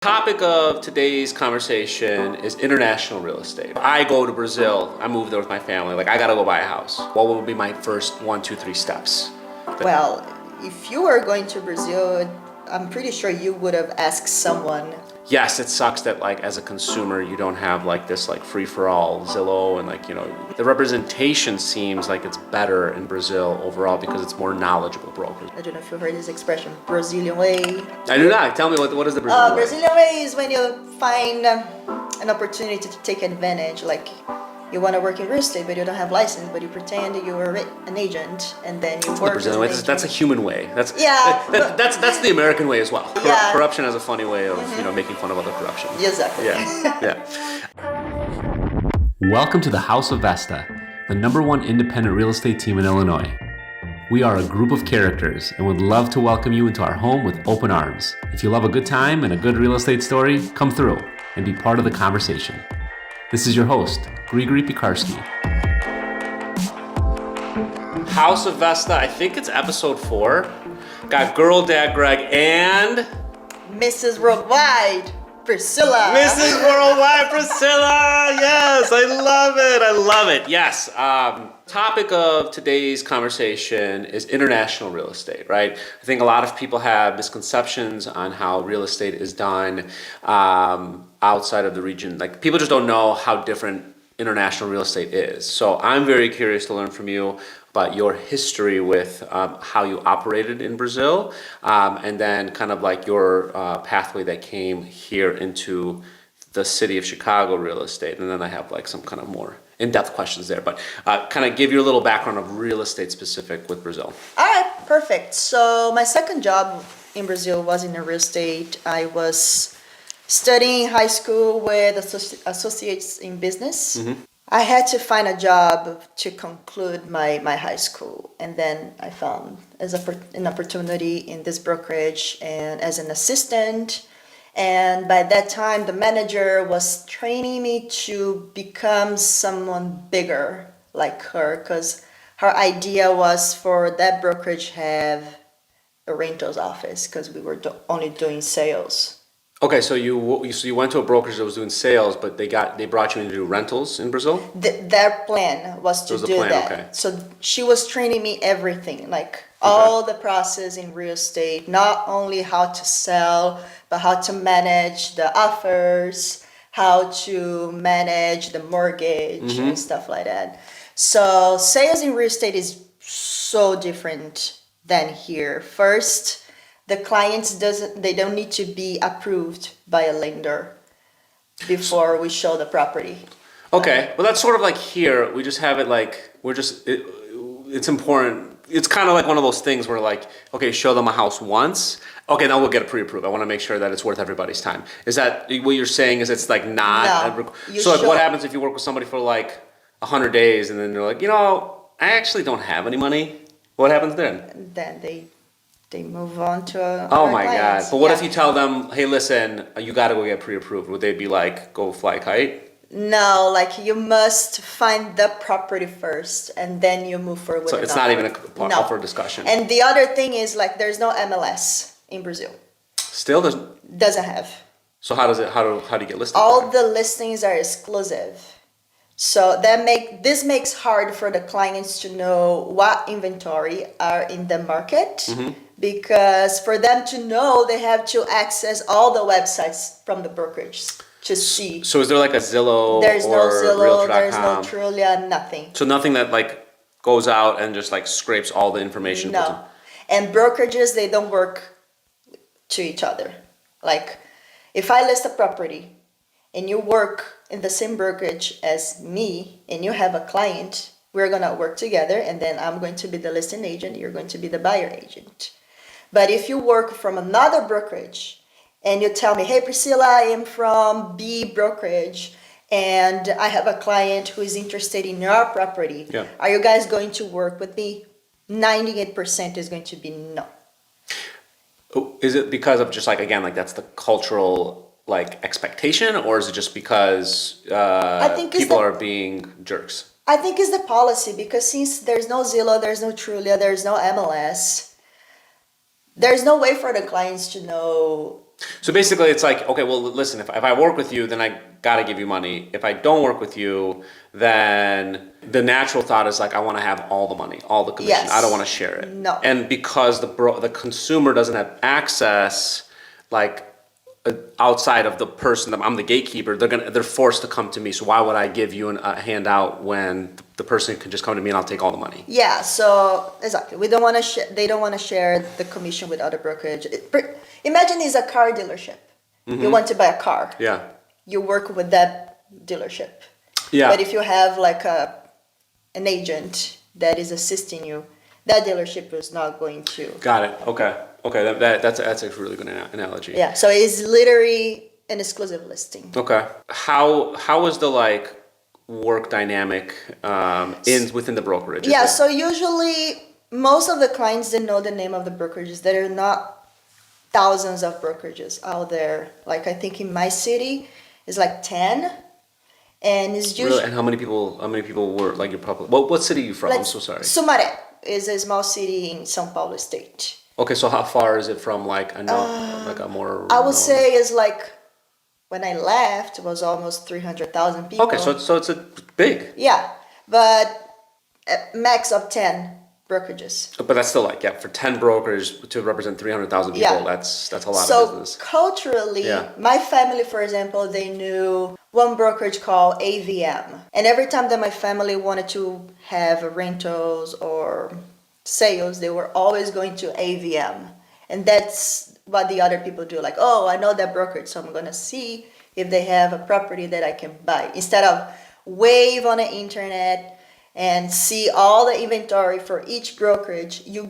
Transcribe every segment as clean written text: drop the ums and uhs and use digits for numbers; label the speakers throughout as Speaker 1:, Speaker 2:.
Speaker 1: Topic of today's conversation is international real estate. I go to Brazil, I move there with my family, like I gotta go buy a house. What would be my first 1, 2, 3 steps?
Speaker 2: Well, if you were going to Brazil, I'm pretty sure you would have asked someone.
Speaker 1: Yes, it sucks that like as a consumer you don't have like this like free-for-all Zillow and the representation seems like it's better in Brazil overall because it's more knowledgeable brokers.
Speaker 2: I don't know if you heard this expression, Brazilian way.
Speaker 1: I do not. Tell me what is the Brazilian way?
Speaker 2: Brazilian way is when you find an opportunity to take advantage, like you want to work in real estate, but you don't have license, but you pretend that you're an agent, and then you work.
Speaker 1: The Brazilian way. That's a human way. That's the American way as well.
Speaker 2: Yeah.
Speaker 1: Corruption has a funny way of making fun of other corruption.
Speaker 2: Exactly.
Speaker 1: Yeah. Welcome to the House of Vesta, the #1 independent real estate team in Illinois. We are a group of characters and would love to welcome you into our home with open arms. If you love a good time and a good real estate story, come through and be part of the conversation. This is your host, Grigory Piekarski. House of Vesta, I think it's episode 4. Got Girl Dad Greg and
Speaker 2: Mrs. Worldwide, Priscilla.
Speaker 1: Mrs. Worldwide Priscilla. Yes, I love it. Yes. Topic of today's conversation is international real estate, right? I think a lot of people have misconceptions on how real estate is done outside of the region. Like people just don't know how different international real estate is. So I'm very curious to learn from you about your history with how you operated in Brazil, and then kind of like your pathway that came here into the city of Chicago real estate. And then I have like some kind of more in-depth questions there, but kind of give you a little background of real estate specific with Brazil.
Speaker 2: All right, perfect. So my second job in Brazil was in real estate. I was studying high school with associates in business. Mm-hmm. I had to find a job to conclude my high school, and then I found an opportunity in this brokerage and as an assistant. And by that time, the manager was training me to become someone bigger like her, because her idea was for that brokerage have a rentals office, because we were only doing sales.
Speaker 1: Okay, so you went to a brokerage that was doing sales, but they brought you in to do rentals in Brazil?
Speaker 2: Their plan was to do that.
Speaker 1: Okay.
Speaker 2: So she was training me everything, like all the process in real estate, not only how to sell, but how to manage the offers, how to manage the mortgage and stuff like that. So sales in real estate is so different than here. First, the clients don't need to be approved by a lender before we show the property.
Speaker 1: Okay, well that's sort of like here. We just have it like it's important. It's kind of like one of those things where like, okay, show them a house once. Okay, now we'll get it pre-approved. I want to make sure that it's worth everybody's time. Is that what you're saying? Is it's like not?
Speaker 2: No,
Speaker 1: so like, what happens if you work with somebody for like 100 days and then they're like, I actually don't have any money. What happens then?
Speaker 2: Then they move on to
Speaker 1: oh my clients. God. But what if you tell them, hey, listen, you got to go get pre-approved? Would they be like, go fly a kite?
Speaker 2: No, like you must find the property first and then you move forward with
Speaker 1: so it's not even a part for discussion.
Speaker 2: And the other thing is like there's no MLS in Brazil.
Speaker 1: Still
Speaker 2: doesn't have.
Speaker 1: So how do you get listed?
Speaker 2: All the listings are exclusive. So this makes hard for the clients to know what inventory are in the market, because for them to know, they have to access all the websites from the brokerage to see.
Speaker 1: So is there like a Zillow?
Speaker 2: There's no Zillow,
Speaker 1: Realtor.com?
Speaker 2: there's no Trulia, nothing.
Speaker 1: So nothing that like goes out and just like scrapes all the information?
Speaker 2: No. And brokerages, they don't work to each other. Like if I list a property and you work in the same brokerage as me and you have a client, we're going to work together, and then I'm going to be the listing agent, you're going to be the buyer agent. But if you work from another brokerage and you tell me, hey Priscilla, I am from B brokerage and I have a client who is interested in your property, are you guys going to work with me? 98% is going to be no.
Speaker 1: Is it because of just like, again, like that's the cultural like expectation, or is it just because people are being jerks?
Speaker 2: I think it's the policy, because since there's no Zillow, there's no Trulia, there's no MLS, there's no way for the clients to know
Speaker 1: So basically, it's like, okay, well, listen, if I work with you, then I gotta give you money. If I don't work with you, then the natural thought is like, I want to have all the money, all the commission.
Speaker 2: Yes.
Speaker 1: I don't want to share it.
Speaker 2: No.
Speaker 1: And because the consumer doesn't have access, like outside of the person that I'm the gatekeeper, they're forced to come to me. So why would I give you a handout when the person can just come to me and I'll take all the money?
Speaker 2: Yeah, so exactly. We don't want to. They don't want to share the commission with other brokerage. Imagine it's a car dealership. You want to buy a car.
Speaker 1: Yeah.
Speaker 2: You work with that dealership.
Speaker 1: Yeah.
Speaker 2: But if you have like an agent that is assisting you, that dealership is not going to.
Speaker 1: Got it. Okay. Okay. That's a really good analogy.
Speaker 2: Yeah. So it's literally an exclusive listing.
Speaker 1: Okay. How is the like work dynamic within the brokerage?
Speaker 2: Yeah. So usually most of the clients, they know the name of the brokerages. There are not thousands of brokerages out there. Like I think in my city it's like 10. And it's usually
Speaker 1: Really? And how many people were like your public? What city are you from? I'm so sorry.
Speaker 2: Sumaré is a small city in São Paulo state.
Speaker 1: Okay, so how far is it from like like a more?
Speaker 2: I would say it's like when I left it was almost 300,000 people.
Speaker 1: Okay, so it's a big.
Speaker 2: Yeah, but a max of 10 brokerages.
Speaker 1: But that's still like for 10 brokers to represent 300,000 people.
Speaker 2: Yeah.
Speaker 1: That's a lot
Speaker 2: So
Speaker 1: of business.
Speaker 2: culturally,
Speaker 1: Yeah.
Speaker 2: my family, for example, they knew one brokerage called AVM. And every time that my family wanted to have rentals or sales, they were always going to AVM. And that's what the other people do. Like, oh, I know that brokerage, so I'm going to see if they have a property that I can buy. Instead of wave on the internet and see all the inventory for each brokerage, you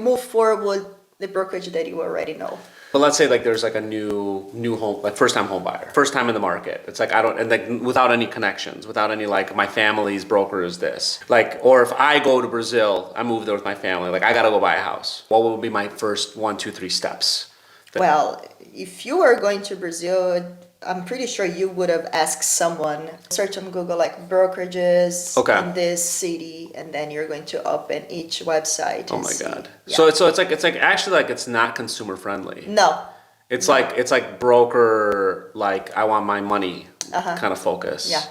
Speaker 2: move forward with the brokerage that you already know.
Speaker 1: But let's say like there's like a new home, like first time home buyer, first time in the market. It's like and like without any connections, without any like my family's broker is this. Like, or if I go to Brazil, I move there with my family, like I gotta go buy a house. What would be my first 1, 2, 3 steps?
Speaker 2: Well, if you were going to Brazil, I'm pretty sure you would have asked someone, search on Google like brokerages in this city, and then you're going to open each website.
Speaker 1: Oh my God. Yeah. So it's like actually like it's not consumer friendly.
Speaker 2: No.
Speaker 1: It's like broker, like I want my money kind of focus.
Speaker 2: Yeah.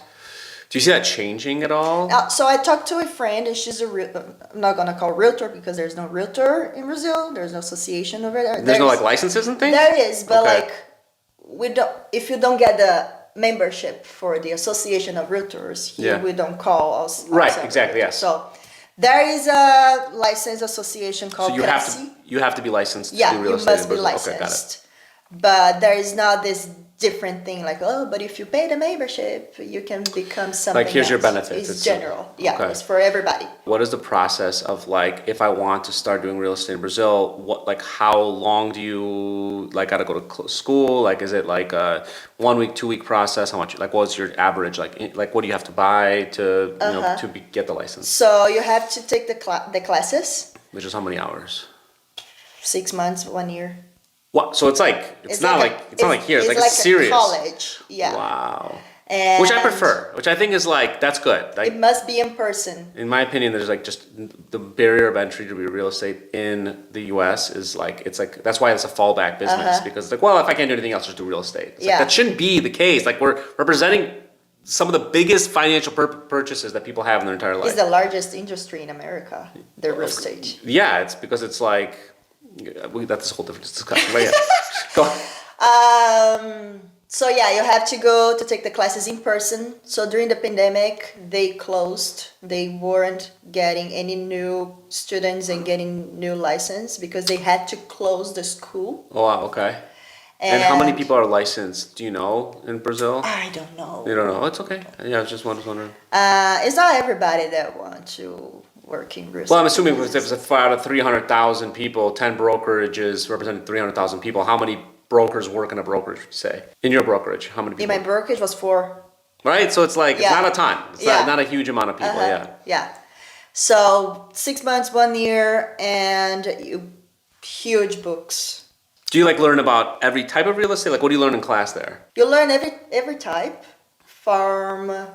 Speaker 1: Do you see that changing at all?
Speaker 2: So I talked to a friend, and she's I'm not gonna call realtor because there's no realtor in Brazil. There's no association over there.
Speaker 1: There's no like licenses and things?
Speaker 2: There is, but like if you don't get the membership for the Association of Realtors, here we don't call us.
Speaker 1: Right, exactly, yes.
Speaker 2: So there is a licensed association called
Speaker 1: you have to be licensed to do real
Speaker 2: you
Speaker 1: estate.
Speaker 2: must be licensed.
Speaker 1: Okay, got it.
Speaker 2: But there is not this different thing like, oh, but if you pay the membership, you can become something
Speaker 1: like here's
Speaker 2: else.
Speaker 1: your benefits.
Speaker 2: It's general. It's for everybody.
Speaker 1: What is the process of like if I want to start doing real estate in Brazil? What like how long do you like got to go to school? Like is it like a 1 week, 2 week process? How much like what's your average like what do you have to buy to get the license?
Speaker 2: So you have to take the classes.
Speaker 1: Which is how many hours?
Speaker 2: 6 months, 1 year.
Speaker 1: What? So it's not like here. It's like serious
Speaker 2: college. Yeah.
Speaker 1: Wow.
Speaker 2: And
Speaker 1: which I prefer. Which I think is like that's good. Like,
Speaker 2: it must be in person.
Speaker 1: In my opinion, there's like just the barrier of entry to be real estate in the U.S. is like it's like that's why it's a fallback business because it's like well if I can't do anything else, just do real estate. It's like, that shouldn't be the case. Like we're representing some of the biggest financial purchases that people have in their entire life.
Speaker 2: It's the largest industry in America, the real estate.
Speaker 1: Yeah, it's because it's like. That's a whole different discussion. But yeah, go on.
Speaker 2: So yeah, you have to go to take the classes in person. So during the pandemic, they closed. They weren't getting any new students and getting new license because they had to close the school.
Speaker 1: Oh wow, okay. And how many people are licensed? Do you know in Brazil?
Speaker 2: I don't know.
Speaker 1: You don't know? It's okay. Yeah, I was just wondering.
Speaker 2: It's not everybody that wants to work in real estate.
Speaker 1: Well, I'm assuming if it's out of 300,000 people, 10 brokerages representing 300,000 people, how many brokers work in a brokerage, say? In your brokerage, how many people?
Speaker 2: In my brokerage was 4.
Speaker 1: Right? So it's like, it's not a ton. It's not a huge amount of people,
Speaker 2: Yeah. So 6 months, 1 year, and huge books.
Speaker 1: Do you like learn about every type of real estate? Like what do you learn in class there?
Speaker 2: You learn every type. Farm,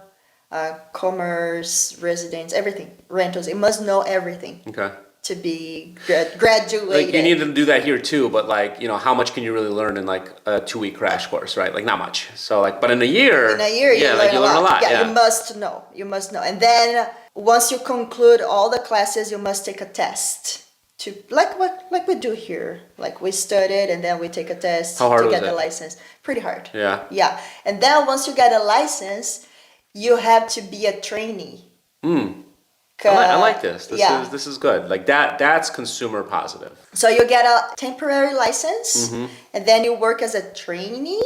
Speaker 2: commerce, residence, everything. Rentals. You must know everything.
Speaker 1: Okay.
Speaker 2: to be graduated.
Speaker 1: Like you need to do that here too, but like, you know, how much can you really learn in like a 2-week crash course, right? Like not much. So like, but in a year,
Speaker 2: you
Speaker 1: like you learn a lot.
Speaker 2: Yeah, you must know. You must know. And then once you conclude all the classes, you must take a test to like we do here. Like we studied and then we take a test to get the license. Pretty hard.
Speaker 1: Yeah.
Speaker 2: Yeah. And then once you get a license, you have to be a trainee.
Speaker 1: I like this. This is good. Like that's consumer positive.
Speaker 2: So you get a temporary license, and then you work as a trainee.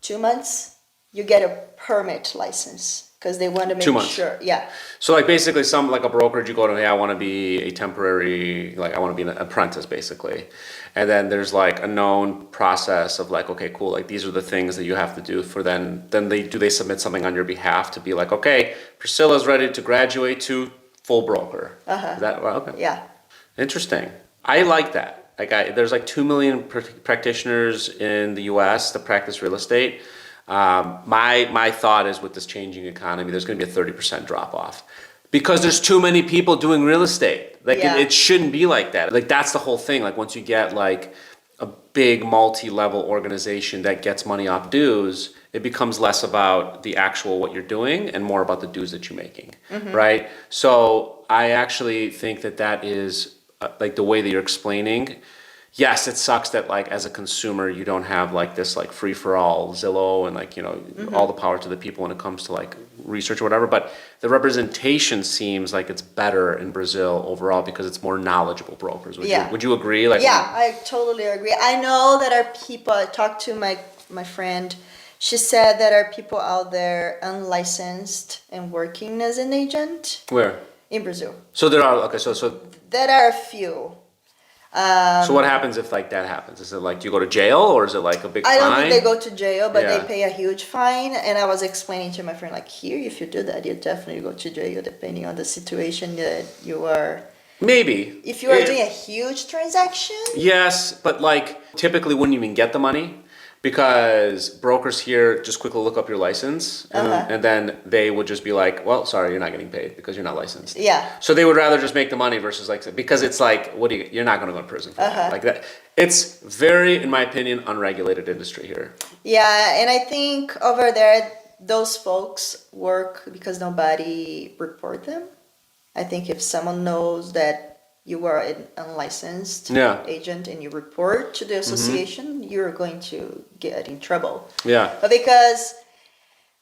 Speaker 2: 2 months, you get a permit license because they want to make
Speaker 1: 2 months.
Speaker 2: sure. Yeah.
Speaker 1: So like basically, like a brokerage, you go to, hey, I want to be a temporary, like I want to be an apprentice, basically, and then there's like a known process of like, okay, cool, like these are the things that you have to do for then they submit something on your behalf to be like, okay, Priscilla's ready to graduate to full broker. Is that okay?
Speaker 2: Yeah.
Speaker 1: Interesting. I like that. Like there's like 2 million practitioners in the U.S. that practice real estate. My thought is with this changing economy, there's going to be a 30% drop off because there's too many people doing real estate. Like it shouldn't be like that. Like that's the whole thing. Like once you get like a big multi-level organization that gets money off dues, it becomes less about the actual what you're doing and more about the dues that you're making, right? So I actually think that is like the way that you're explaining. Yes, it sucks that like as a consumer you don't have like this like free for all Zillow and like, you know, all the power to the people when it comes to like research or whatever, but the representation seems like it's better in Brazil overall because it's more knowledgeable brokers. Would you agree? Like
Speaker 2: I totally agree. I know that our people, I talked to my friend, she said that are people out there unlicensed and working as an agent.
Speaker 1: Where?
Speaker 2: In Brazil.
Speaker 1: So there are, okay, so
Speaker 2: there are a few.
Speaker 1: So what happens if like that happens? Is it like you go to jail or is it like a big fine?
Speaker 2: I don't think they go to jail, but they pay a huge fine. And I was explaining to my friend, like here, if you do that, you definitely go to jail depending on the situation that you are.
Speaker 1: Maybe.
Speaker 2: If you are doing a huge transaction.
Speaker 1: Yes, but like typically wouldn't even get the money because brokers here just quickly look up your license and then they would just be like, well, sorry, you're not getting paid because you're not licensed.
Speaker 2: Yeah.
Speaker 1: So they would rather just make the money versus like, because it's like, you're not going to go to prison for that. Like that. It's very, in my opinion, unregulated industry here. Yeah,
Speaker 2: and I think over there, those folks work because nobody report them. I think if someone knows that you are an unlicensed agent and you report to the association, you're going to get in trouble.
Speaker 1: Yeah.
Speaker 2: But because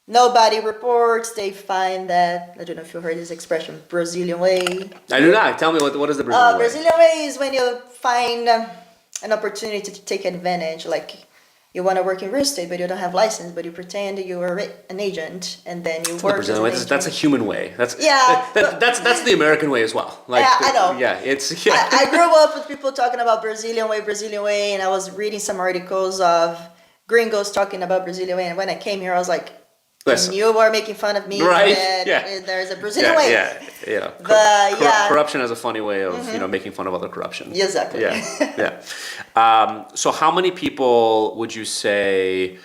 Speaker 2: nobody reports, they find that, I don't know if you heard this expression, Brazilian way.
Speaker 1: I do not. Tell me, what is the Brazilian way?
Speaker 2: Brazilian way is when you find an opportunity to take advantage, like you want to work in real estate, but you don't have license, but you pretend you are an agent, and then you work.
Speaker 1: Brazilian way. That's a human way. That's the American way as well. Like,
Speaker 2: yeah, I know.
Speaker 1: Yeah, it's. Yeah.
Speaker 2: I grew up with people talking about Brazilian way, and I was reading some articles of gringos talking about Brazilian way, and when I came here, I was like, listen, you are making fun of me.
Speaker 1: Right.
Speaker 2: There's a Brazilian way.
Speaker 1: Yeah. Corruption has a funny way of making fun of other corruption.
Speaker 2: Exactly.
Speaker 1: Yeah. So how many people would you say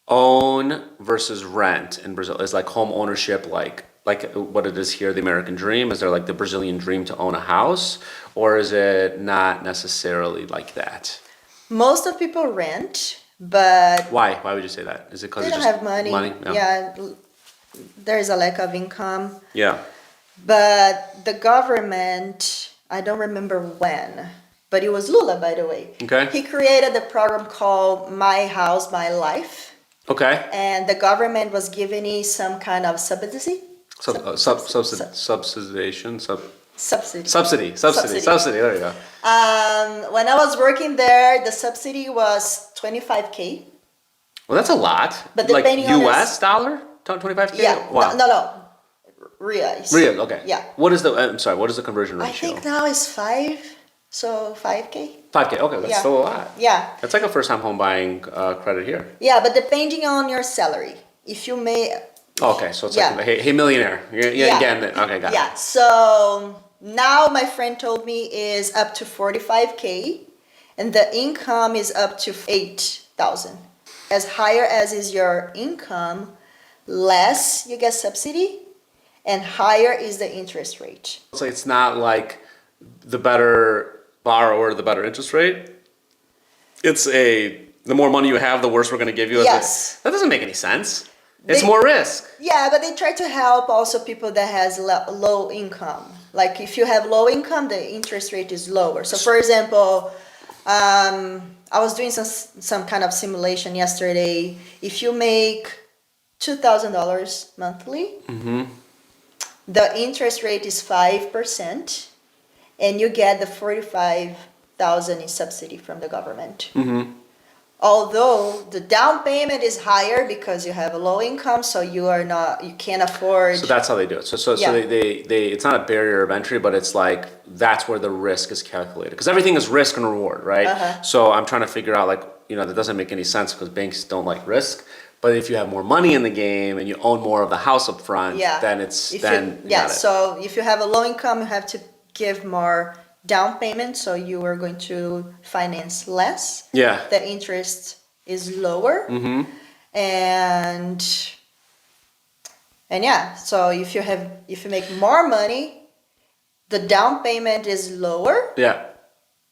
Speaker 1: own versus rent in Brazil? Is like home ownership like what it is here, the American dream? Is there like the Brazilian dream to own a house, or is it not necessarily like that? Most of people rent. But why would you say that? Is it because
Speaker 2: they don't have money? Yeah, there's a lack of income.
Speaker 1: Yeah.
Speaker 2: But the government, I don't remember when, but it was Lula, by the way.
Speaker 1: Okay.
Speaker 2: He created a program called My House, My Life.
Speaker 1: Okay.
Speaker 2: And the government was giving me some kind of subsidy.
Speaker 1: Subsidization. Subsidy. There you go.
Speaker 2: When I was working there, the subsidy was $25K.
Speaker 1: Well, that's a lot. But like U.S. dollar, $25K.
Speaker 2: Yeah.
Speaker 1: Wow.
Speaker 2: No. Reais.
Speaker 1: Real. Okay.
Speaker 2: Yeah.
Speaker 1: What is the conversion ratio?
Speaker 2: I think now it's 5. So 5K.
Speaker 1: 5K. Okay, that's still a lot.
Speaker 2: Yeah.
Speaker 1: That's like a first-time home buying credit here.
Speaker 2: Yeah, but depending on your salary, if you may.
Speaker 1: Okay, so it's like hey millionaire. Yeah. Again. Okay, got it.
Speaker 2: Yeah. So. Now my friend told me is up to 45K and the income is up to 8,000. As higher as is your income, less you get subsidy and higher is the interest rate.
Speaker 1: So it's not like the better borrower, the better interest rate. The more money you have, the worse we're going to give you.
Speaker 2: Yes.
Speaker 1: That doesn't make any sense. It's more risk.
Speaker 2: Yeah, but they try to help also people that has low income. Like if you have low income, the interest rate is lower. So for example, I was doing some kind of simulation yesterday. If you make $2,000 monthly, the interest rate is 5%, and you get the 45,000 in subsidy from the government. Although the down payment is higher because you have a low income, so you can't afford.
Speaker 1: So that's how they do it. So they it's not a barrier of entry, but it's like that's where the risk is calculated, because everything is risk and reward, right? So I'm trying to figure out, like, that doesn't make any sense because banks don't like risk. But if you have more money in the game and you own more of the house up front, then
Speaker 2: So if you have a low income, you have to give more down payment, so you are going to finance less.
Speaker 1: Yeah.
Speaker 2: The interest is lower. And so if you make more money, the down payment is lower.
Speaker 1: Yeah.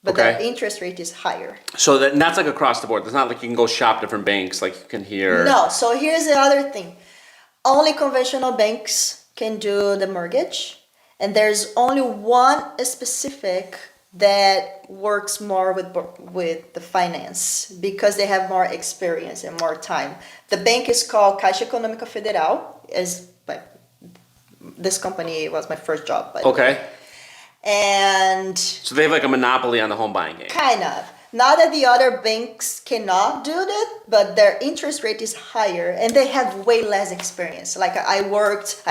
Speaker 2: But the interest rate is higher.
Speaker 1: So that's like across the board. It's not like you can go shop different banks like you can here.
Speaker 2: No. So here's the other thing. Only conventional banks can do the mortgage. And there's only one specific that works more with the finance because they have more experience and more time. The bank is called Caixa Econômica Federal. This company was my first job.
Speaker 1: Okay.
Speaker 2: And
Speaker 1: so they have like a monopoly on the home buying game.
Speaker 2: Kind of. Not that the other banks cannot do that, but their interest rate is higher and they have way less experience. Like I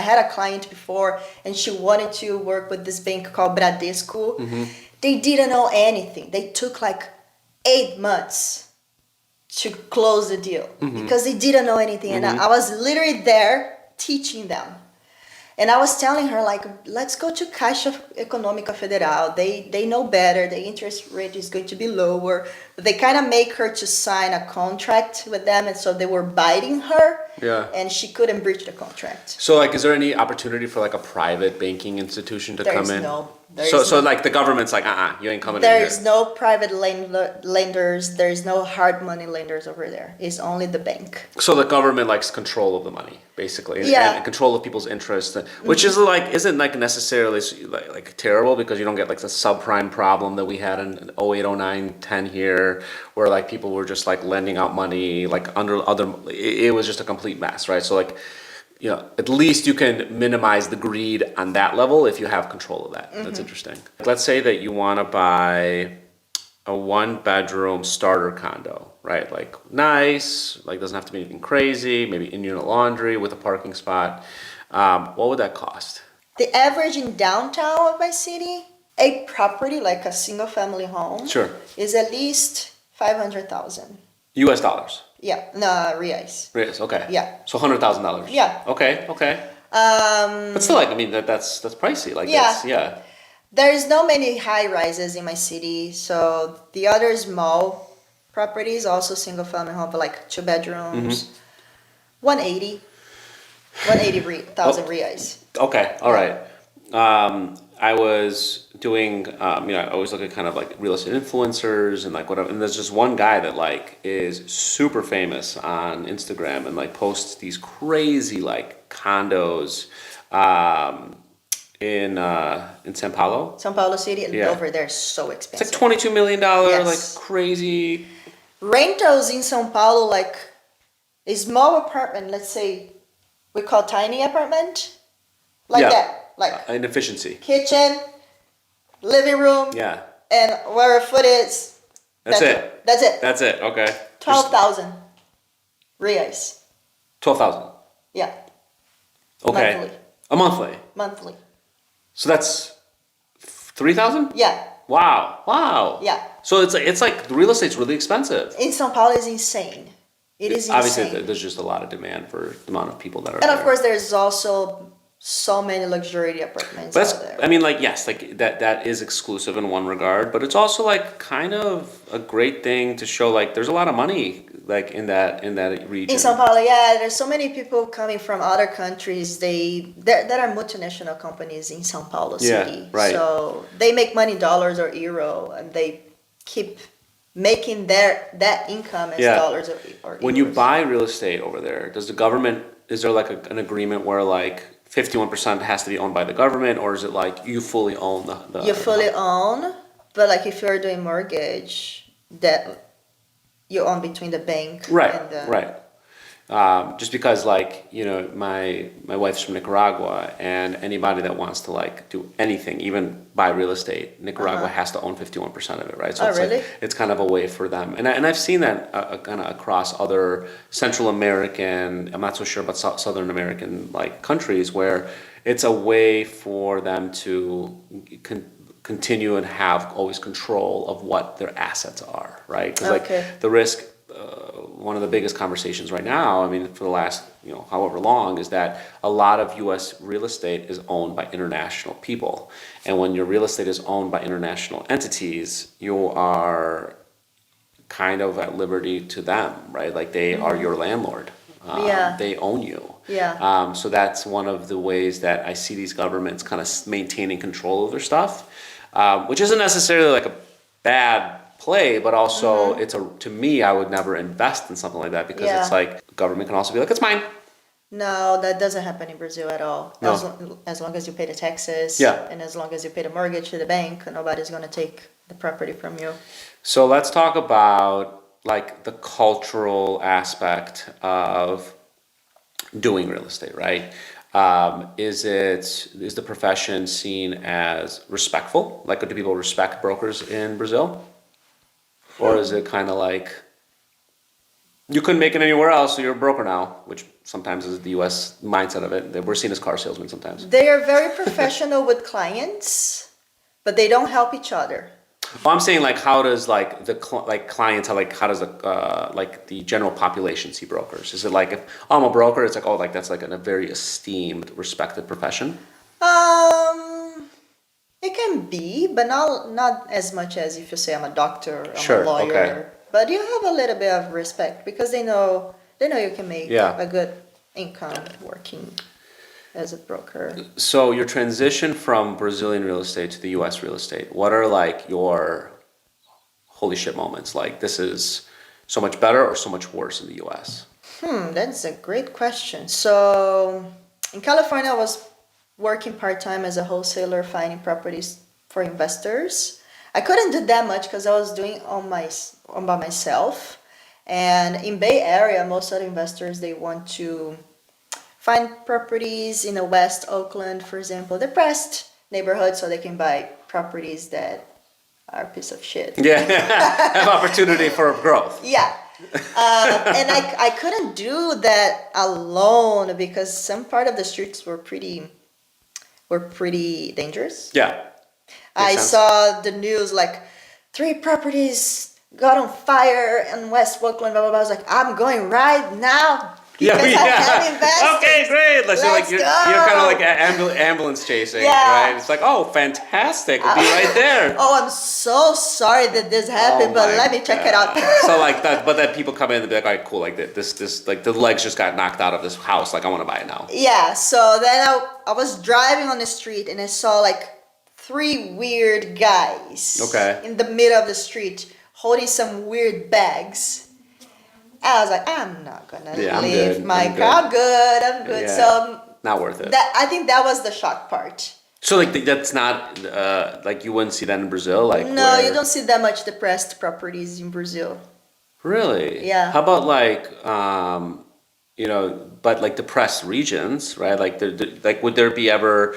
Speaker 2: had a client before and she wanted to work with this bank called Bradesco. They didn't know anything. They took like 8 months to close the deal because they didn't know anything. And I was literally there teaching them. And I was telling her, like, let's go to Caixa Econômica Federal. They know better. The interest rate is going to be lower. But they kind of make her to sign a contract with them. And so they were biting her. Yeah. And she couldn't breach the contract.
Speaker 1: So, like, is there any opportunity for, like, a private banking institution to come in? So, like, the government's like, you ain't coming in here.
Speaker 2: There's no private lenders. There's no hard money lenders over there. It's only the bank.
Speaker 1: So the government likes control of the money, basically, and control of people's interests, which isn't like necessarily like terrible, because you don't get like the subprime problem that we had in 08, 09, 10 here, where like people were just like lending out money like under other. It was just a complete mess, right? So like, at least you can minimize the greed on that level if you have control of that. That's interesting. Let's say that you want to buy a 1-bedroom starter condo, right? Like nice, like doesn't have to be anything crazy, maybe in-unit laundry with a parking spot. What would that cost?
Speaker 2: The average in downtown of my city, a property like a single family home, is at least 500,000
Speaker 1: US dollars.
Speaker 2: Yeah, no, reais.
Speaker 1: Reais, okay.
Speaker 2: Yeah.
Speaker 1: So $100,000.
Speaker 2: Yeah.
Speaker 1: Okay. But still, like, I mean, that's pricey. Like, yeah.
Speaker 2: There's no many high rises in my city, so the other small properties, also single family home, but like 2 bedrooms, 180,000 reais.
Speaker 1: Okay, all right. I was doing, I always look at kind of like real estate influencers and like whatever. And there's just one guy that like is super famous on Instagram and like posts these crazy like condos in São Paulo.
Speaker 2: São Paulo City, over there is so expensive.
Speaker 1: It's like $22 million, like crazy.
Speaker 2: Rentals in São Paulo, like a small apartment, let's say we call tiny apartment, like that. Like
Speaker 1: an efficiency.
Speaker 2: Kitchen, living room.
Speaker 1: Yeah.
Speaker 2: And where a foot is.
Speaker 1: That's it.
Speaker 2: That's it.
Speaker 1: Okay.
Speaker 2: 12,000 reais.
Speaker 1: 12,000.
Speaker 2: Yeah.
Speaker 1: Okay.
Speaker 2: Monthly.
Speaker 1: A monthly.
Speaker 2: Monthly.
Speaker 1: So that's 3,000?
Speaker 2: Yeah.
Speaker 1: Wow.
Speaker 2: Yeah.
Speaker 1: So it's like the real estate's really expensive.
Speaker 2: In São Paulo is insane. It is insane.
Speaker 1: Obviously, there's just a lot of demand for the amount of people that are
Speaker 2: there. And of course, there's also so many luxury apartments
Speaker 1: But
Speaker 2: out there.
Speaker 1: I mean, like, yes, like that is exclusive in one regard, but it's also like kind of a great thing to show like there's a lot of money like in that region.
Speaker 2: In São Paulo, yeah, there's so many people coming from other countries. There are multinational companies in São Paulo
Speaker 1: Yeah,
Speaker 2: city,
Speaker 1: right.
Speaker 2: so they make money in dollars or euro, and they keep making that income as
Speaker 1: Yeah.
Speaker 2: dollars or
Speaker 1: When you
Speaker 2: euros.
Speaker 1: buy real estate over there, does the government, is there like an agreement where like 51% has to be owned by the government, or is it like you fully own the
Speaker 2: You fully own, but like if you're doing mortgage, that you own between the bank
Speaker 1: Right,
Speaker 2: and the
Speaker 1: right. Just because like, you know, my wife's from Nicaragua, and anybody that wants to like do anything, even buy real estate, Nicaragua has to own 51% of it, right? So
Speaker 2: Oh,
Speaker 1: it's
Speaker 2: really?
Speaker 1: like, it's kind of a way for them. And I've seen that kind of across other Central American, I'm not so sure about Southern American like countries, where it's a way for them to continue and have always control of what their assets are, right? Because
Speaker 2: Okay.
Speaker 1: like the risk, one of the biggest conversations right now, I mean, for the last, you know, however long, is that a lot of U.S. real estate is owned by international people. And when your real estate is owned by international entities, you are kind of at liberty to them, right? Like they are your landlord.
Speaker 2: Yeah.
Speaker 1: They own you.
Speaker 2: Yeah.
Speaker 1: So that's one of the ways that I see these governments kind of maintaining control of their stuff, which isn't necessarily like a bad play, but also it's to me, I would never invest in something like that because
Speaker 2: Yeah.
Speaker 1: it's like government can also be like, it's mine.
Speaker 2: No, that doesn't happen in Brazil at all.
Speaker 1: No.
Speaker 2: As long as you pay the taxes,
Speaker 1: Yeah.
Speaker 2: and as long as you pay the mortgage to the bank, nobody's gonna take the property from you.
Speaker 1: So let's talk about like the cultural aspect of doing real estate, right? Is the profession seen as respectful? Like, do people respect brokers in Brazil? Or is it kind of like, you couldn't make it anywhere else, so you're a broker now, which sometimes is the US mindset of it, that we're seen as car salesmen sometimes.
Speaker 2: They are very professional with clients, but they don't help each other.
Speaker 1: Well, I'm saying like, how does like the clientele, like how does the general population see brokers? Is it like, if I'm a broker, it's like, oh, like that's like a very esteemed, respected profession?
Speaker 2: It can be, but not as much as if you say I'm a doctor, I'm
Speaker 1: Sure,
Speaker 2: a lawyer.
Speaker 1: okay.
Speaker 2: But you have a little bit of respect because they know you can make
Speaker 1: Yeah.
Speaker 2: a good income working as a broker.
Speaker 1: So your transition from Brazilian real estate to the US real estate, what are like your holy shit moments? Like, this is so much better or so much worse in the US?
Speaker 2: That's a great question. So in California, I was working part-time as a wholesaler, finding properties for investors. I couldn't do that much because I was doing on by myself. And in Bay Area, most of the investors, they want to find properties in the West Oakland, for example, depressed neighborhoods, so they can buy properties that are a piece of shit.
Speaker 1: Yeah, have opportunity for growth.
Speaker 2: Yeah. And I couldn't do that alone because some part of the streets were pretty dangerous.
Speaker 1: Yeah.
Speaker 2: I
Speaker 1: sense.
Speaker 2: saw the news like 3 properties got on fire in West Oakland, blah blah blah. I was like, I'm going right now because I have investors.
Speaker 1: Okay, great. Let's
Speaker 2: Let's
Speaker 1: you're
Speaker 2: go.
Speaker 1: kind of like ambulance chasing,
Speaker 2: Yeah.
Speaker 1: right? It's like, oh, fantastic, we'll be right there.
Speaker 2: Oh, I'm so sorry that this happened,
Speaker 1: Oh
Speaker 2: but
Speaker 1: my
Speaker 2: let me check it out.
Speaker 1: God. So like that, but then people come in and be like, all right, cool, like this, like the legs just got knocked out of this house, like I want to buy it now.
Speaker 2: Yeah, so then I was driving on the street and I saw like 3 weird guys
Speaker 1: Okay.
Speaker 2: in the middle of the street holding some weird bags. And I was like, I'm not gonna
Speaker 1: Yeah, I'm
Speaker 2: leave
Speaker 1: good,
Speaker 2: my
Speaker 1: I'm
Speaker 2: car.
Speaker 1: good.
Speaker 2: I'm good.
Speaker 1: Yeah.
Speaker 2: So
Speaker 1: Not worth it.
Speaker 2: I think that was the shock part.
Speaker 1: So like that's not like you wouldn't see that in Brazil, like
Speaker 2: No,
Speaker 1: where-
Speaker 2: you don't see that much depressed properties in Brazil.
Speaker 1: Really?
Speaker 2: Yeah.
Speaker 1: How about like you know, but like depressed regions, right? Like like would there be ever?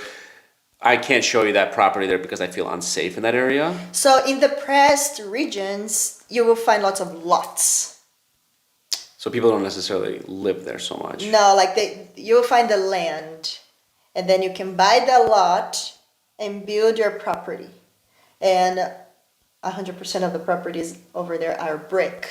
Speaker 1: I can't show you that property there because I feel unsafe in that area.
Speaker 2: So in depressed regions, you will find lots of lots.
Speaker 1: So people don't necessarily live there so much.
Speaker 2: No, like you will find the land, and then you can buy the lot and build your property. And 100% of the properties over there are brick.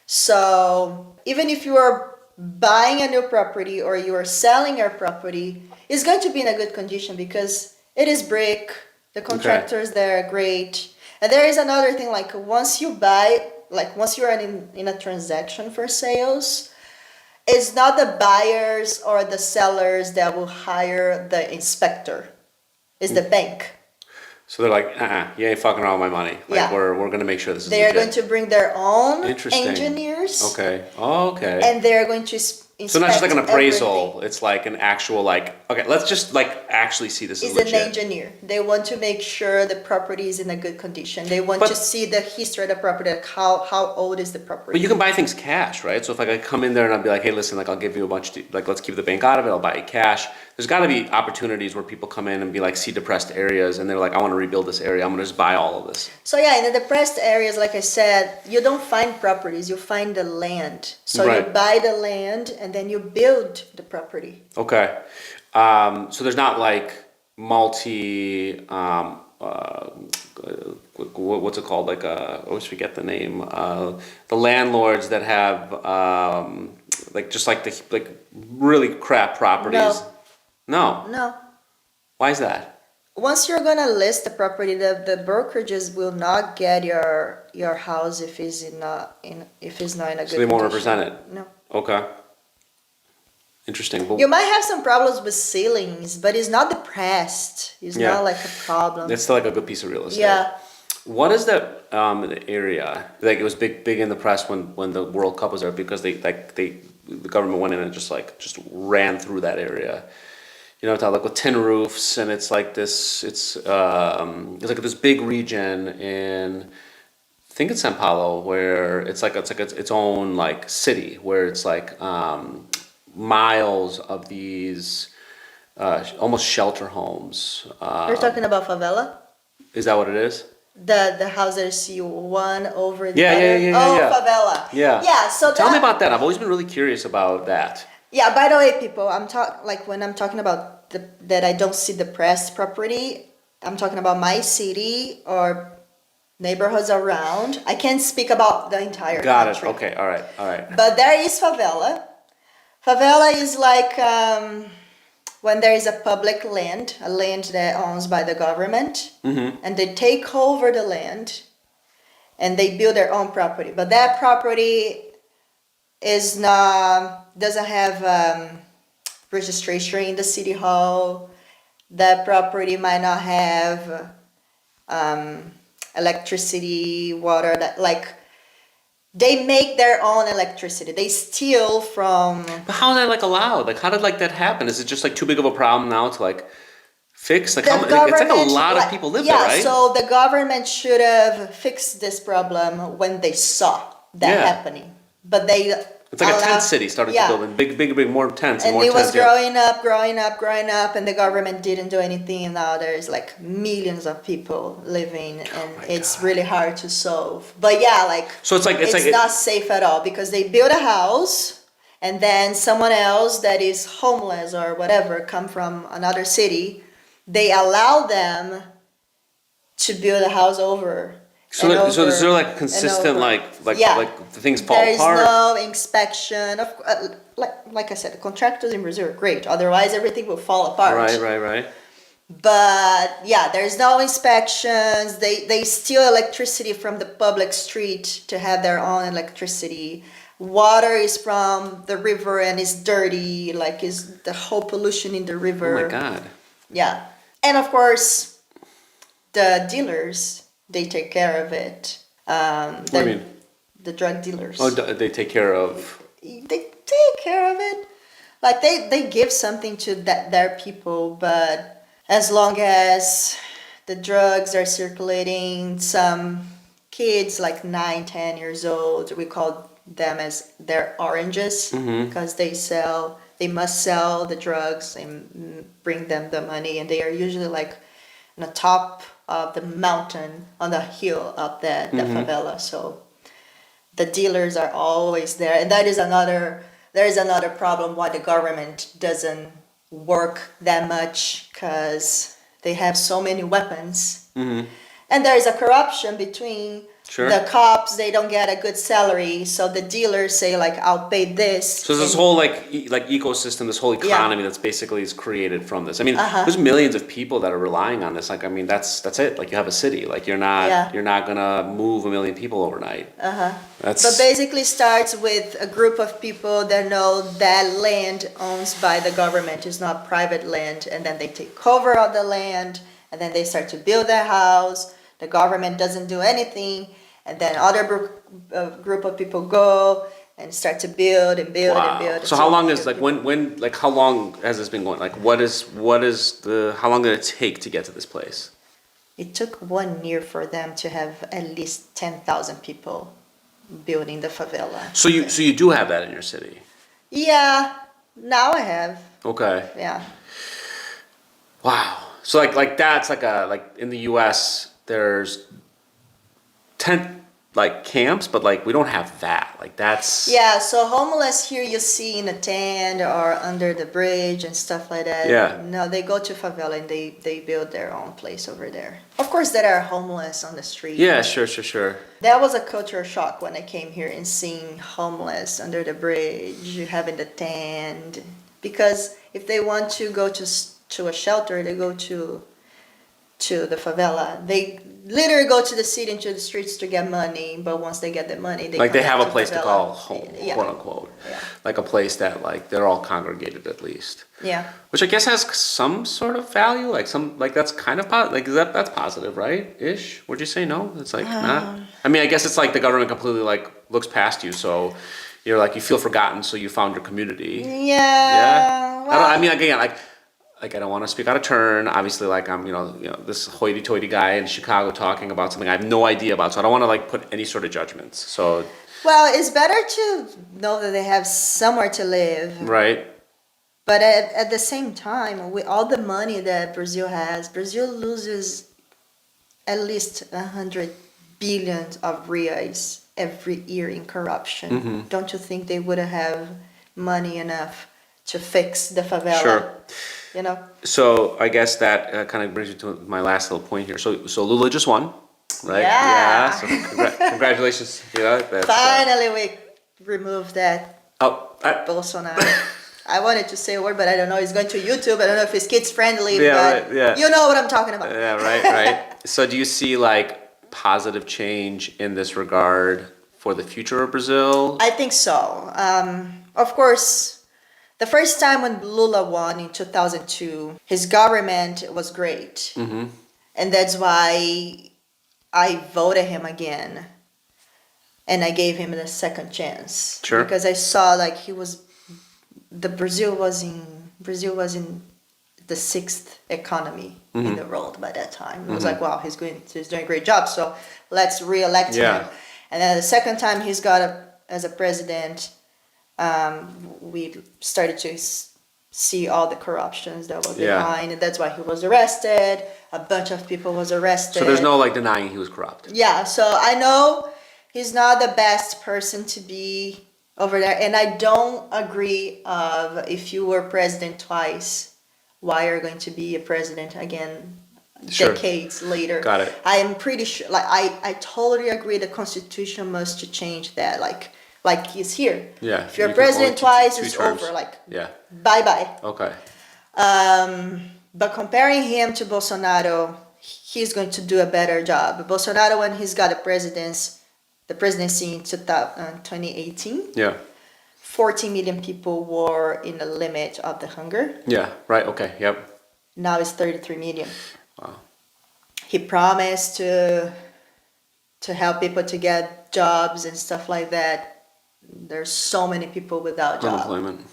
Speaker 2: So even if you are buying a new property or you are selling your property is going to be in a good condition because it is brick, the contractors there are great. And there is another thing, like once you buy, like once you are in a transaction for sales, it's not the buyers or the sellers that will hire the inspector. It's the bank.
Speaker 1: So they're like, you ain't fucking around with my money. Like
Speaker 2: Yeah.
Speaker 1: we're gonna make sure this is
Speaker 2: They are
Speaker 1: legit.
Speaker 2: going to bring their own
Speaker 1: Interesting.
Speaker 2: engineers.
Speaker 1: Okay. Oh, okay.
Speaker 2: And they are going to inspect
Speaker 1: So not just like an appraisal,
Speaker 2: everything.
Speaker 1: it's like an actual like, okay, let's just like actually see this is
Speaker 2: Is
Speaker 1: legit.
Speaker 2: an engineer. They want to make sure the property is in a good condition. They want to see the history of the property, like how old is the property.
Speaker 1: But you can buy things cash, right? So if like I come in there and I'll be like, hey, listen, like I'll give you a bunch, like let's keep the bank out of it. I'll buy you cash. There's got to be opportunities where people come in and be like, see depressed areas, and they're like, I want to rebuild this area. I'm gonna just buy all of this.
Speaker 2: So yeah, in the depressed areas, like I said, you don't find properties. You find the land. So
Speaker 1: Right.
Speaker 2: you buy the land and then you build the property.
Speaker 1: Okay. So there's not like multi, what's it called? Like, I always forget the name. The landlords that have, like, just like the, like really crap properties. No.
Speaker 2: No.
Speaker 1: Why is that?
Speaker 2: Once you're gonna list the property, the brokerages will not get your house if it's not in a good condition.
Speaker 1: So they won't represent it?
Speaker 2: No.
Speaker 1: Okay. Interesting. But
Speaker 2: You might have some problems with ceilings, but it's not depressed. It's
Speaker 1: Yeah.
Speaker 2: not like a problem.
Speaker 1: it's still like a good piece of real estate.
Speaker 2: Yeah.
Speaker 1: What is that the area? Like it was big in the press when the World Cup was there because the government went in and just ran through that area. You know, it's like with tin roofs, and it's like this. It's like this big region in, I think it's Sao Paulo, where it's its own like city, where it's like miles of these almost shelter homes.
Speaker 2: You're talking about favela?
Speaker 1: Is that what it is?
Speaker 2: The house that you see one over the
Speaker 1: Yeah,
Speaker 2: other?
Speaker 1: yeah.
Speaker 2: Favela.
Speaker 1: Yeah.
Speaker 2: Yeah, so
Speaker 1: Tell me about that. I've always been really curious about that.
Speaker 2: Yeah, by the way, people, when I'm talking about that I don't see the press property, I'm talking about my city or neighborhoods around. I can't speak about the entire
Speaker 1: Got it.
Speaker 2: country.
Speaker 1: Okay. All right.
Speaker 2: But there is favela. Favela is like when there is a public land, a land that owns by the government, and they take over the land and they build their own property. But that property doesn't have registration in the city hall. That property might not have electricity, water. They make their own electricity. They steal from.
Speaker 1: But how is that like allowed? Like, how did like that happen? Is it just like too big of a problem now to like fix? Like,
Speaker 2: The
Speaker 1: it's like a
Speaker 2: government,
Speaker 1: lot of people live there, right?
Speaker 2: Yeah, so the government should have fixed this problem when they saw that
Speaker 1: Yeah.
Speaker 2: happening. But they.
Speaker 1: It's like a tent city started to build, and big, more tents and
Speaker 2: And
Speaker 1: more
Speaker 2: it was
Speaker 1: tents. Yeah.
Speaker 2: growing up, and the government didn't do anything. And now there's like millions of people living, and it's really hard to solve. But yeah,
Speaker 1: So it's like
Speaker 2: it's not safe at all because they build a house, and then someone else that is homeless or whatever come from another city, they allow them to build a house over.
Speaker 1: So is there like consistent like the things fall
Speaker 2: there is
Speaker 1: apart?
Speaker 2: no inspection of like I said, the contractors in Brazil are great. Otherwise, everything will fall apart.
Speaker 1: Right.
Speaker 2: But yeah, there's no inspections. They steal electricity from the public street to have their own electricity. Water is from the river and it's dirty. Like is the whole pollution in the river.
Speaker 1: Oh my God.
Speaker 2: Yeah, and of course, the dealers. They take care of it.
Speaker 1: What do you mean?
Speaker 2: The drug dealers.
Speaker 1: Oh, they take care of.
Speaker 2: They take care of it. Like they give something to their people, but as long as the drugs are circulating, some kids like 9, 10 years old, we call them as their oranges because they must sell the drugs and bring them the money, and they are usually like on the top of the mountain on the hill up there, the favela. So the dealers are always there, and there is another problem why the government doesn't work that much because they have so many weapons, and there is a corruption between
Speaker 1: Sure.
Speaker 2: The cops, they don't get a good salary, so the dealers say like, I'll pay this.
Speaker 1: So this
Speaker 2: and-
Speaker 1: whole like ecosystem, this whole economy that's basically is created from this. I mean,
Speaker 2: Uh-huh.
Speaker 1: there's millions of people that are relying on this. Like, I mean, that's it. Like, you have a city. Like, you're not gonna move a million people overnight. That's
Speaker 2: But basically starts with a group of people that know that land owns by the government, is not private land, and then they take over of the land, and then they start to build their house. The government doesn't do anything, and then other group of people go and start to build and build and build.
Speaker 1: So how long is like when like how long has this been going? Like what is the how long did it take to get to this place?
Speaker 2: It took 1 year for them to have at least 10,000 people building the favela.
Speaker 1: So you do have that in your city.
Speaker 2: Yeah, now I have.
Speaker 1: Okay.
Speaker 2: Yeah.
Speaker 1: Wow. So like that's like in the US there's tent like camps, but like we don't have that. Like that's
Speaker 2: Yeah, so homeless here you see in a tent or under the bridge and stuff like that.
Speaker 1: Yeah.
Speaker 2: No, they go to favela and they build their own place over there. Of course, there are homeless on the street.
Speaker 1: Yeah, sure.
Speaker 2: That was a cultural shock when I came here and seeing homeless under the bridge, having the tent. Because if they want to go to a shelter, they go to the favela. They literally go to the city and to the streets to get money, but once they get the money, they
Speaker 1: Like
Speaker 2: come
Speaker 1: they have
Speaker 2: back
Speaker 1: a place to
Speaker 2: favela.
Speaker 1: call home,
Speaker 2: Yeah.
Speaker 1: quote unquote.
Speaker 2: Yeah.
Speaker 1: Like a place that like they're all congregated at least.
Speaker 2: Yeah.
Speaker 1: Which I guess has some sort of value, like that's kind of like that's positive, right? Ish. Would you say no? It's like not. I mean, I guess it's like the government completely like looks past you, so you're like you feel forgotten, so you found your community.
Speaker 2: Yeah. Well,
Speaker 1: I mean, again, like I don't want to speak out of turn. Obviously, like I'm, this hoity-toity guy in Chicago talking about something I have no idea about, so I don't want to like put any sort of judgments. So.
Speaker 2: well, it's better to know that they have somewhere to live.
Speaker 1: Right.
Speaker 2: But at the same time, with all the money that Brazil has, Brazil loses at least 100 billion of reais every year in corruption.
Speaker 1: Mm-hmm.
Speaker 2: Don't you think they would have money enough to fix the favela?
Speaker 1: Sure.
Speaker 2: You know?
Speaker 1: So I guess that kind of brings me to my last little point here. So Lula just won, right?
Speaker 2: Yeah.
Speaker 1: So congratulations. That's,
Speaker 2: Finally, we removed that
Speaker 1: Bolsonaro.
Speaker 2: Bolsonaro. I wanted to say a word, but I don't know. It's going to YouTube. I don't know if it's kids friendly.
Speaker 1: Yeah,
Speaker 2: but
Speaker 1: right, yeah.
Speaker 2: You know what I'm talking about.
Speaker 1: Yeah, right. So do you see like positive change in this regard for the future of Brazil?
Speaker 2: I think so. Of course, the first time when Lula won in 2002, his government was great.
Speaker 1: Mm-hmm.
Speaker 2: And that's why I voted him again. And I gave him the second chance.
Speaker 1: Sure.
Speaker 2: Because I saw like Brazil was in the sixth economy in the world by that time. It was like, wow, he's doing a great job. So let's re-elect him. And then the second time he's got as a president, we started to see all the corruptions that was behind, and that's why he was arrested. A bunch of people was arrested.
Speaker 1: So there's no like denying he was corrupt.
Speaker 2: Yeah, so I know he's not the best person to be over there, and I don't agree of if you were president twice, why are you going to be a president again decades later?
Speaker 1: Got it.
Speaker 2: I am pretty sure, like I totally agree the constitution must to change that, like he's here.
Speaker 1: Yeah.
Speaker 2: If you're
Speaker 1: you can
Speaker 2: president
Speaker 1: only
Speaker 2: twice,
Speaker 1: two
Speaker 2: it's
Speaker 1: terms.
Speaker 2: over. Like,
Speaker 1: Yeah.
Speaker 2: bye-bye.
Speaker 1: Okay.
Speaker 2: But comparing him to Bolsonaro, he's going to do a better job. Bolsonaro, when he's got the presidency in 2018,
Speaker 1: Yeah.
Speaker 2: 40 million people were in the limit of the hunger.
Speaker 1: Yeah. Right. Okay. Yep.
Speaker 2: Now it's 33 million.
Speaker 1: Wow.
Speaker 2: He promised to help people to get jobs and stuff like that. There's so many people without jobs.
Speaker 1: Unemployment.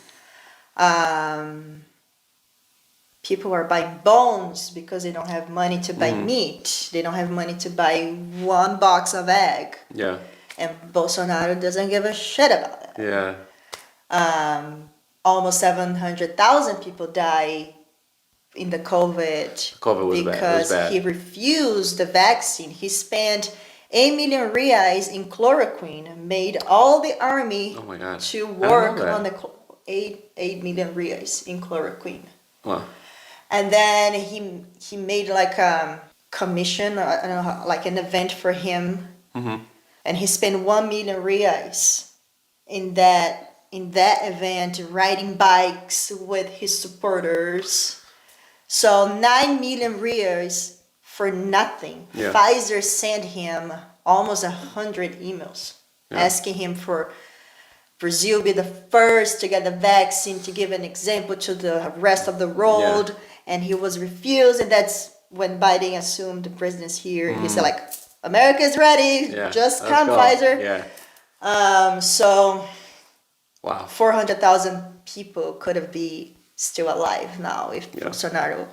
Speaker 2: People are buying bones because they don't have money to buy meat. They don't have money to buy one box of egg.
Speaker 1: Yeah.
Speaker 2: And Bolsonaro doesn't give a shit about it.
Speaker 1: Yeah.
Speaker 2: Almost 700,000 people die in the COVID.
Speaker 1: COVID was bad. It was
Speaker 2: because
Speaker 1: bad.
Speaker 2: he refused the vaccine. He spent 8 million reais in chloroquine, made all the army
Speaker 1: Oh my God.
Speaker 2: to
Speaker 1: I didn't know
Speaker 2: work
Speaker 1: that.
Speaker 2: on the 8 million reais in chloroquine.
Speaker 1: Wow.
Speaker 2: And then he made like a commission, I don't know, like an event for him And he spent 1 million reais in that event, riding bikes with his supporters. So 9 million reais for nothing.
Speaker 1: Yeah.
Speaker 2: Pfizer sent him almost 100 emails asking him for Brazil be the first to get the vaccine, to give an example to the rest of the world. And he was refused. And that's when Biden assumed the presidency here. He said, like, America is ready. Just come, Pfizer. So
Speaker 1: wow,
Speaker 2: 400,000 people could have been still alive now if Bolsonaro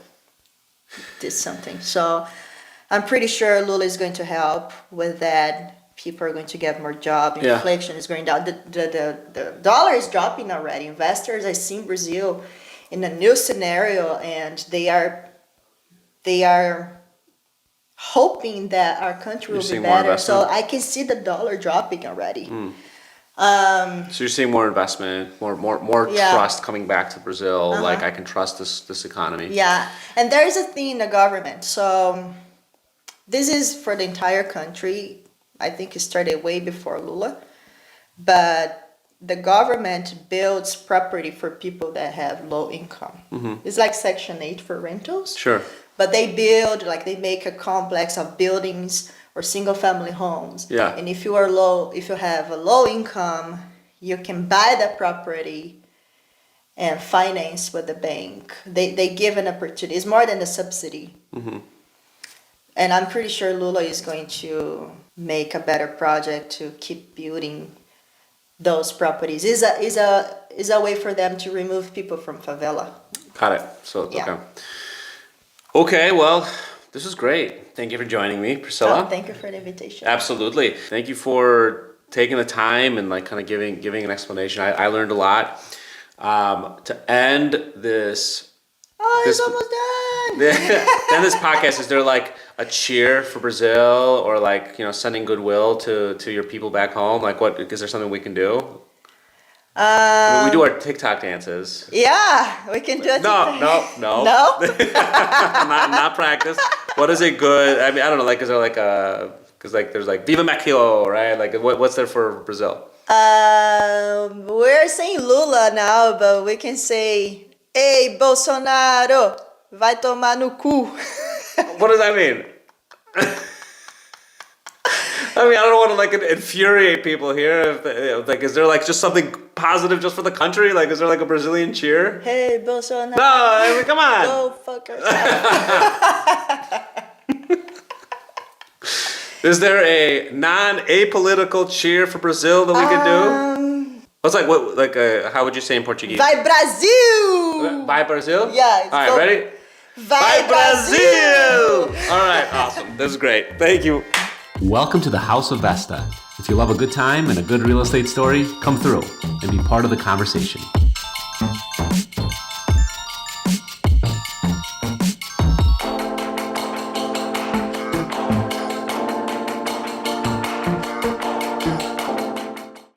Speaker 2: did something. So I'm pretty sure Lula is going to help with that. People are going to get more jobs. Inflation is going down. The dollar is dropping already. Investors, I see Brazil in a new scenario, and they are hoping that our country will be better. So I can see the dollar dropping already.
Speaker 1: So you're seeing more investment, more trust coming back to Brazil. Like, I can trust this economy.
Speaker 2: Yeah, and there is a thing in the government. So this is for the entire country. I think it started way before Lula, but the government builds property for people that have low income. It's like Section 8 for rentals.
Speaker 1: Sure.
Speaker 2: But they build, like, they make a complex of buildings or single family homes.
Speaker 1: Yeah.
Speaker 2: And if you have a low income, you can buy that property and finance with the bank. They give an opportunity. It's more than a subsidy. And I'm pretty sure Lula is going to make a better project to keep building those properties. Is a way for them to remove people from favela.
Speaker 1: Got it. So okay, well, this is great. Thank you for joining me, Priscilla.
Speaker 2: Thank you for the invitation.
Speaker 1: Absolutely. Thank you for taking the time and, like, kind of giving an explanation. I learned a lot. To end this.
Speaker 2: It's almost done.
Speaker 1: Then this podcast, is there like a cheer for Brazil, or, like, sending goodwill to your people back home? Like, what is there something we can do? We do our TikTok dances.
Speaker 2: Yeah, we can do it.
Speaker 1: No. not practice. What is a good? I mean, I don't know. Like, is there like because, like, there's like Viva Mexico, right? Like, what's there for Brazil?
Speaker 2: We're saying Lula now, but we can say, "Ei, Bolsonaro, vai tomar no cu."
Speaker 1: What does that mean? I mean, I don't want to, like, infuriate people here. Like, is there, like, just something positive just for the country? Like, is there, like, a Brazilian cheer?
Speaker 2: Hey, Bolsonaro.
Speaker 1: No, I mean, come on.
Speaker 2: Go fuck yourself.
Speaker 1: Is there a non-apolitical cheer for Brazil that we can do? What's how would you say in Portuguese?
Speaker 2: Vai Brasil!
Speaker 1: Vai Brazil?
Speaker 2: Yeah.
Speaker 1: All right, ready?
Speaker 2: Vai Brasil!
Speaker 1: All right, awesome. This is great. Thank you. Welcome to the House of Vesta. If you love a good time and a good real estate story, come through and be part of the conversation.